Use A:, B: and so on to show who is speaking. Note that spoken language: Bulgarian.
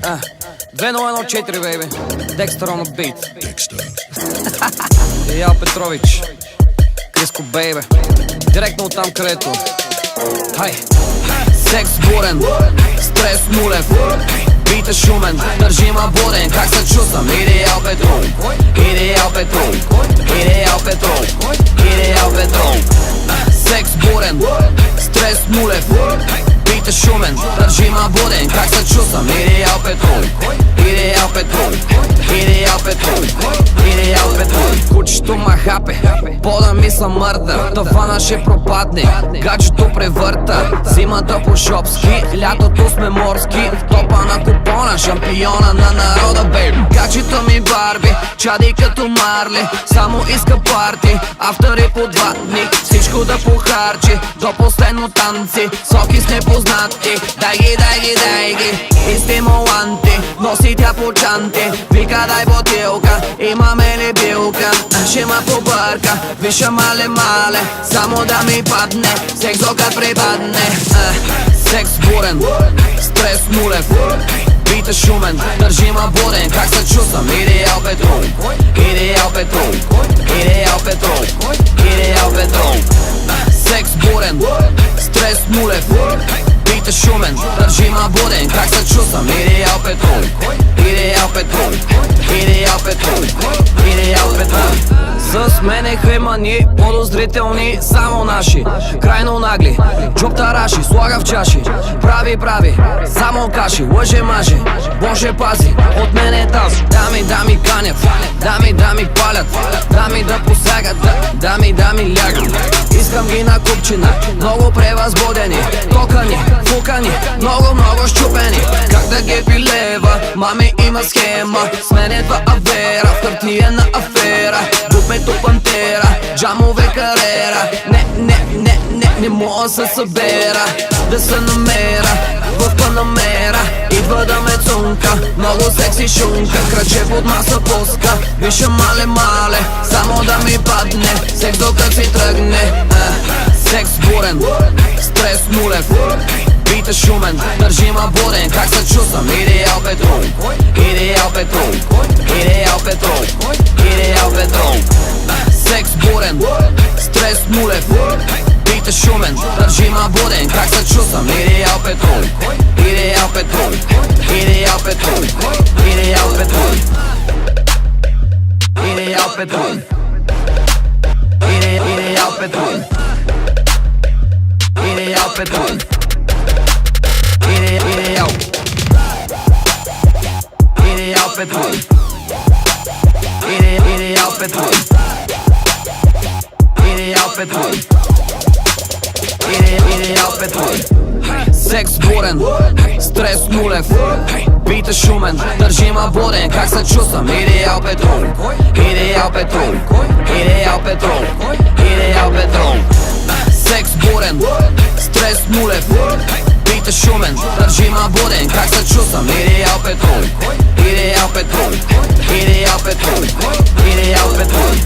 A: 2-0-1-4, baby. Dexter on the beat. Ял Петрович, Криско, бейбе. Директно от там, където хай. Секс бурен, стрес нулев, бит е шумен, държима буден. Как се чувствам? Идеал Петров, идеал Петров, идеал Петров, идеал Петров. Секс бурен, стрес нулев, бит е шумен, държима буден. Как се чувствам? Идеал Петров, идеал Петров, идеал Петров, идеал Петров. Кучето ма хапе, пода ми са мърда, тавана ще пропадне, гаджето превърта. Зимата по шопски, лятото сме морски, топа на купона, шампиона на народа, бейб. Гаджето ми Барби, чади като Марли, само иска парти, автори по 2 дни, всичко да похарчи, до последно танци, соки с непознати. Дай ги, дай ги, дай ги, и стимуланти, носи тя по чанти, вика дай бутилка, имаме ли билка? Ще ма побърка, виша мале, само да ми падне, сексокът припадне. Секс бурен, стрес нулев, бит е шумен, държима буден. Как се чувствам? Идеал Петров, идеал Петров, идеал Петров, идеал Петров. Секс бурен, стрес нулев, бит е шумен, държима буден. Как се чувствам? Идеал Петров, идеал Петров, идеал Петров, идеал Петров. С мене хаймани, подозрителни, само наши, крайно нагли, джоб тараши, слага в чаши, прави, само каши, лъже маже, Боже пази, от мене тази. Дами канят, дами палят, дами да посягат, дами лягат. Искам ги на купчина, много превъзбудени, токани, фукани, много щупени. Как да ги пилева, мами има схема, сменетва авера, в хартиена афера. Букмето пантера, джамове карера, не мога се събера, да се намера в Панамера. Идва да ме цунка, много секси шунка, краче под маса пуска, виша мале, само да ми падне, секс докато си тръгне. Секс бурен, стрес нулев, бит е шумен, държима буден. Как се чувствам? Идеал Петров, идеал Петров, идеал Петров, идеал Петров. Секс бурен, стрес нулев, бит е шумен, държима буден. Как се чувствам? Идеал Петров, идеал Петров, идеал Петров, идеал Петров, идеал Петров, идеал Петров, идеал Петров, идеал Петров, идеал Петров, идеал Петров, идеал Петров. Секс бурен, стрес нулев, бит е шумен, държима буден. Как се чувствам? Идеал Петров, идеал Петров, идеал Петров, идеал Петров. Секс бурен, стрес нулев, бит е шумен, държима буден. Как се чувствам? Идеал Петров, идеал Петров, идеал Петров, идеал Петров.